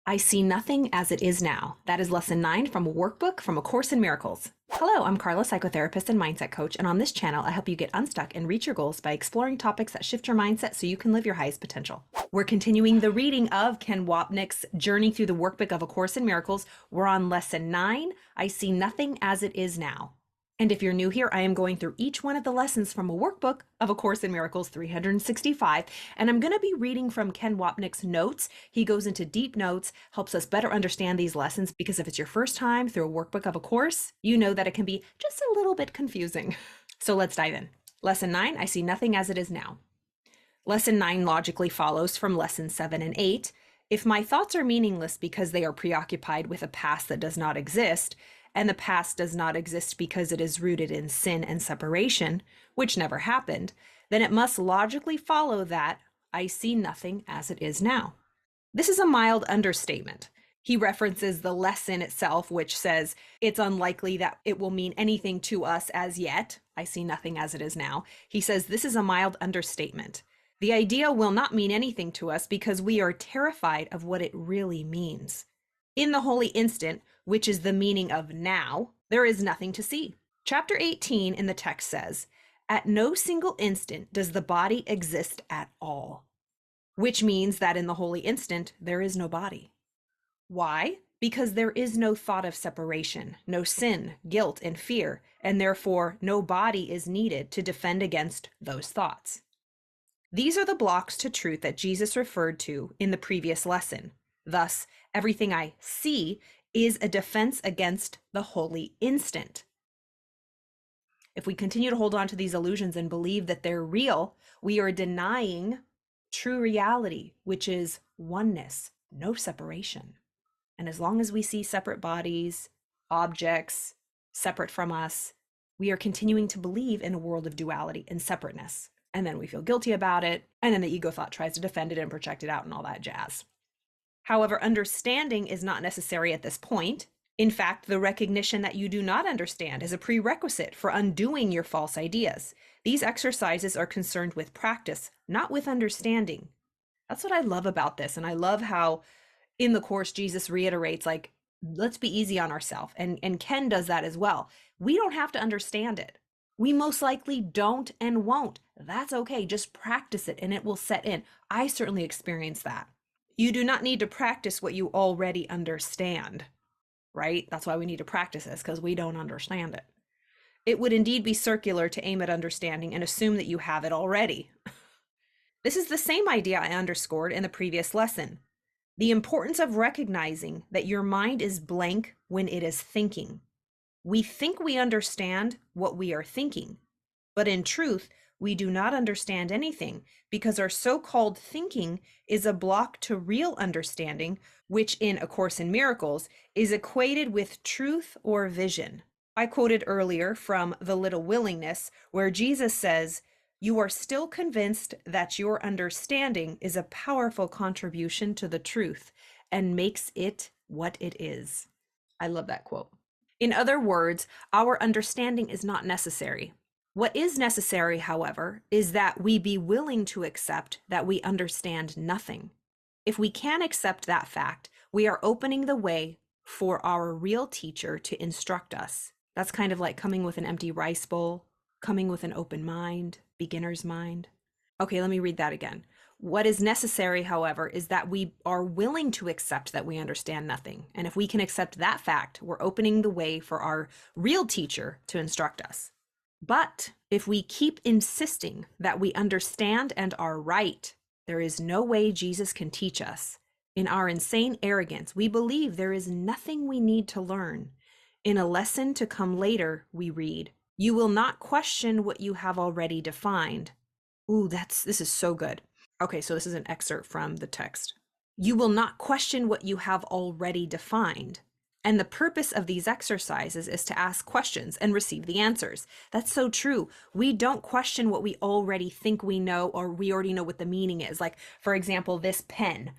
I see nothing as it is now. That is lesson 9 from a workbook from A Course in Miracles. Hello, I'm Carla, psychotherapist and mindset coach, and on this channel, I help you get unstuck and reach your goals by exploring topics that shift your mindset so you can live your highest potential. We're continuing the reading of Ken Wapnick's Journey Through the Workbook of A Course in Miracles. We're on lesson 9, I see nothing as it is now. And if you're new here, I am going through each one of the lessons from a workbook of A Course in Miracles 365, and I'm going to be reading from Ken Wapnick's notes. He goes into deep notes, helps us better understand these lessons, because if it's your first time through a workbook of a course, you know that it can be just a little bit confusing. So let's dive in. Lesson 9, I see nothing as it is now. Lesson 9 logically follows from lesson 7 and 8. If my thoughts are meaningless because they are preoccupied with a past that does not exist, and the past does not exist because it is rooted in sin and separation, which never happened, then it must logically follow that I see nothing as it is now. This is a mild understatement. He references the lesson itself, which says it's unlikely that it will mean anything to us as yet. I see nothing as it is now. He says this is a mild understatement. The idea will not mean anything to us because we are terrified of what it really means. In the holy instant, which is the meaning of now, there is nothing to see. Chapter 18 in the text says, at no single instant does the body exist at all, which means that in the holy instant, there is no body. Why? Because there is no thought of separation, no sin, guilt, and fear, and therefore no body is needed to defend against those thoughts. These are the blocks to truth that Jesus referred to in the previous lesson. Thus, everything I see is a defense against the holy instant. If we continue to hold on to these illusions and believe that they're real, we are denying true reality, which is oneness, no separation. And as long as we see separate bodies, objects, separate from us, we are continuing to believe in a world of duality and separateness. And then we feel guilty about it, and then the ego thought tries to defend it and project it out and all that jazz. However, understanding is not necessary at this point. In fact, the recognition that you do not understand is a prerequisite for undoing your false ideas. These exercises are concerned with practice, not with understanding. That's what I love about this. And I love how in the course, Jesus reiterates, like, let's be easy on ourselves. And Ken does that as well. We don't have to understand it. We most likely don't and won't. That's okay. Just practice it and it will set in. I certainly experienced that. You do not need to practice what you already understand, right? That's why we need to practice this, because we don't understand it. It would indeed be circular to aim at understanding and assume that you have it already. This is the same idea I underscored in the previous lesson. The importance of recognizing that your mind is blank when it is thinking. We think we understand what we are thinking, but in truth, we do not understand anything because our so-called thinking is a block to real understanding, which in A Course in Miracles is equated with truth or vision. I quoted earlier from The Little Willingness, where Jesus says, "You are still convinced that your understanding is a powerful contribution to the truth and makes it what it is." I love that quote. In other words, our understanding is not necessary. What is necessary, however, is that we be willing to accept that we understand nothing. If we can accept that fact, we are opening the way for our real teacher to instruct us. That's kind of like coming with an empty rice bowl, coming with an open mind, beginner's mind. Okay, let me read that again. What is necessary, however, is that we are willing to accept that we understand nothing. And if we can accept that fact, we're opening the way for our real teacher to instruct us. But if we keep insisting that we understand and are right, there is no way Jesus can teach us. In our insane arrogance, we believe there is nothing we need to learn. In a lesson to come later, we read, "You will not question what you have already defined." Ooh, this is so good. Okay, so this is an excerpt from the text. "You will not question what you have already defined." And the purpose of these exercises is to ask questions and receive the answers. That's so true. We don't question what we already think we know, or we already know what the meaning is. Like, for example, this pen.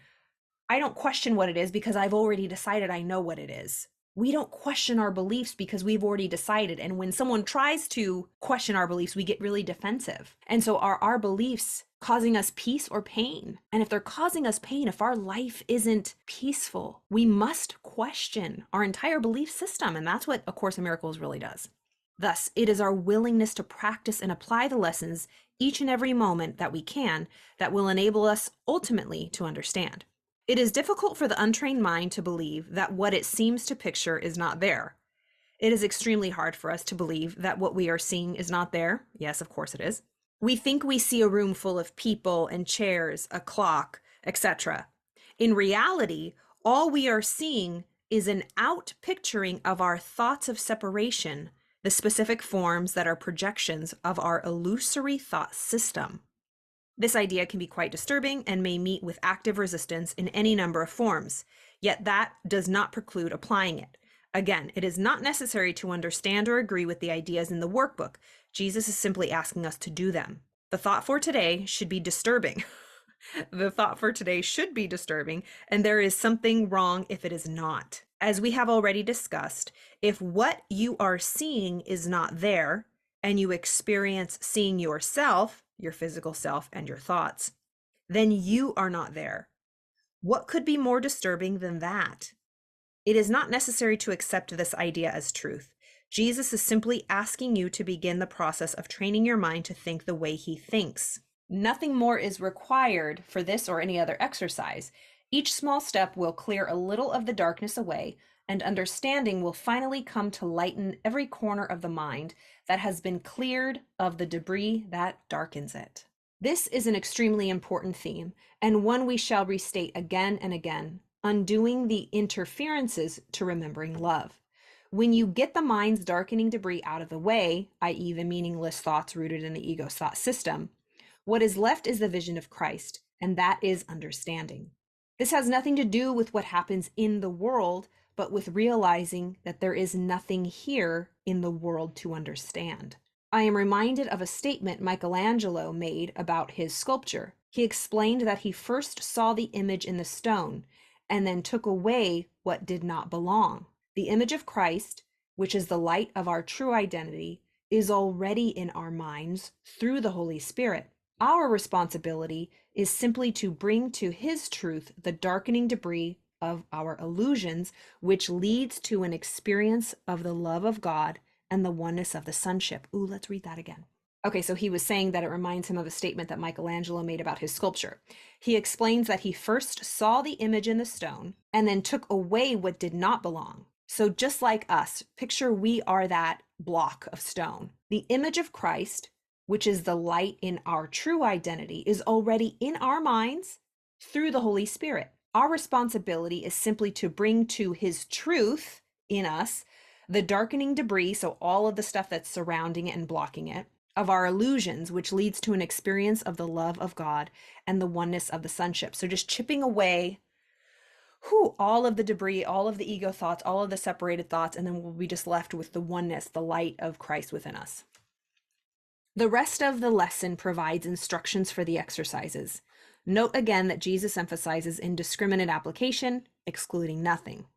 I don't question what it is because I've already decided I know what it is. We don't question our beliefs because we've already decided. And when someone tries to question our beliefs, we get really defensive. And so our beliefs causing us peace or pain? And if they're causing us pain, if our life isn't peaceful, we must question our entire belief system. And that's what A Course in Miracles really does. Thus, it is our willingness to practice and apply the lessons each and every moment that we can that will enable us ultimately to understand. It is difficult for the untrained mind to believe that what it seems to picture is not there. It is extremely hard for us to believe that what we are seeing is not there. Yes, of course it is. We think we see a room full of people and chairs, a clock, etc. In reality, all we are seeing is an out-picturing of our thoughts of separation, the specific forms that are projections of our illusory thought system. This idea can be quite disturbing and may meet with active resistance in any number of forms, yet that does not preclude applying it. Again, it is not necessary to understand or agree with the ideas in the workbook. Jesus is simply asking us to do them. The thought for today should be disturbing. The thought for today should be disturbing, and there is something wrong if it is not. As we have already discussed, if what you are seeing is not there, and you experience seeing yourself, your physical self, and your thoughts, then you are not there. What could be more disturbing than that? It is not necessary to accept this idea as truth. Jesus is simply asking you to begin the process of training your mind to think the way he thinks. Nothing more is required for this or any other exercise. Each small step will clear a little of the darkness away, and understanding will finally come to lighten every corner of the mind that has been cleared of the debris that darkens it. This is an extremely important theme, and one we shall restate again and again. Undoing the interferences to remembering love. When you get the mind's darkening debris out of the way, i.e. the meaningless thoughts rooted in the ego's thought system, what is left is the vision of Christ, and that is understanding. This has nothing to do with what happens in the world, but with realizing that there is nothing here in the world to understand. I am reminded of a statement Michelangelo made about his sculpture. He explained that he first saw the image in the stone, and then took away what did not belong. The image of Christ, which is the light of our true identity, is already in our minds through the Holy Spirit. Our responsibility is simply to bring to his truth the darkening debris of our illusions, which leads to an experience of the love of God and the oneness of the sonship. Ooh, let's read that again. Okay, so he was saying that it reminds him of a statement that Michelangelo made about his sculpture. He explains that he first saw the image in the stone and then took away what did not belong. So just like us, picture we are that block of stone. The image of Christ, which is the light in our true identity, is already in our minds through the Holy Spirit. Our responsibility is simply to bring to his truth in us the darkening debris, so all of the stuff that's surrounding it and blocking it, of our illusions, which leads to an experience of the love of God and the oneness of the sonship. So just chipping away all of the debris, all of the ego thoughts, all of the separated thoughts, and then we'll be just left with the oneness, the light of Christ within us. The rest of the lesson provides instructions for the exercises. Note again that Jesus emphasizes indiscriminate application, excluding nothing.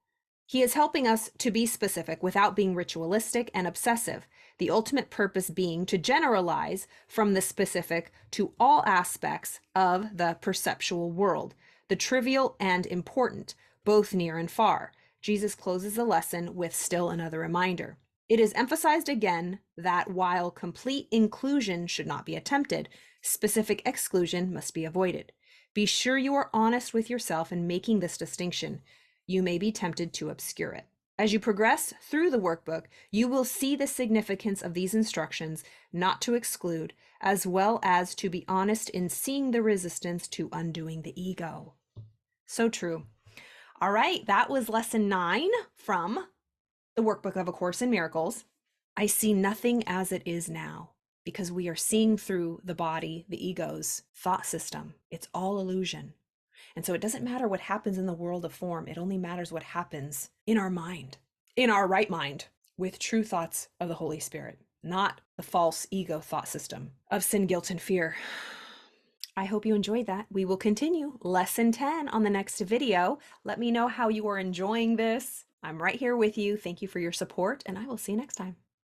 He is helping us to be specific without being ritualistic and obsessive, the ultimate purpose being to generalize from the specific to all aspects of the perceptual world, the trivial and important, both near and far. Jesus closes the lesson with still another reminder. It is emphasized again that while complete inclusion should not be attempted, specific exclusion must be avoided. Be sure you are honest with yourself in making this distinction. You may be tempted to obscure it. As you progress through the workbook, you will see the significance of these instructions not to exclude, as well as to be honest in seeing the resistance to undoing the ego. So true. All right, that was lesson 9 from the workbook of A Course in Miracles. I see nothing as it is now, because we are seeing through the body, the ego's thought system. It's all illusion. And so it doesn't matter what happens in the world of form. It only matters what happens in our mind, in our right mind, with true thoughts of the Holy Spirit, not the false ego thought system of sin, guilt, and fear. I hope you enjoyed that. We will continue lesson 10 on the next video. Let me know how you are enjoying this. I'm right here with you. Thank you for your support, and I will see you next time.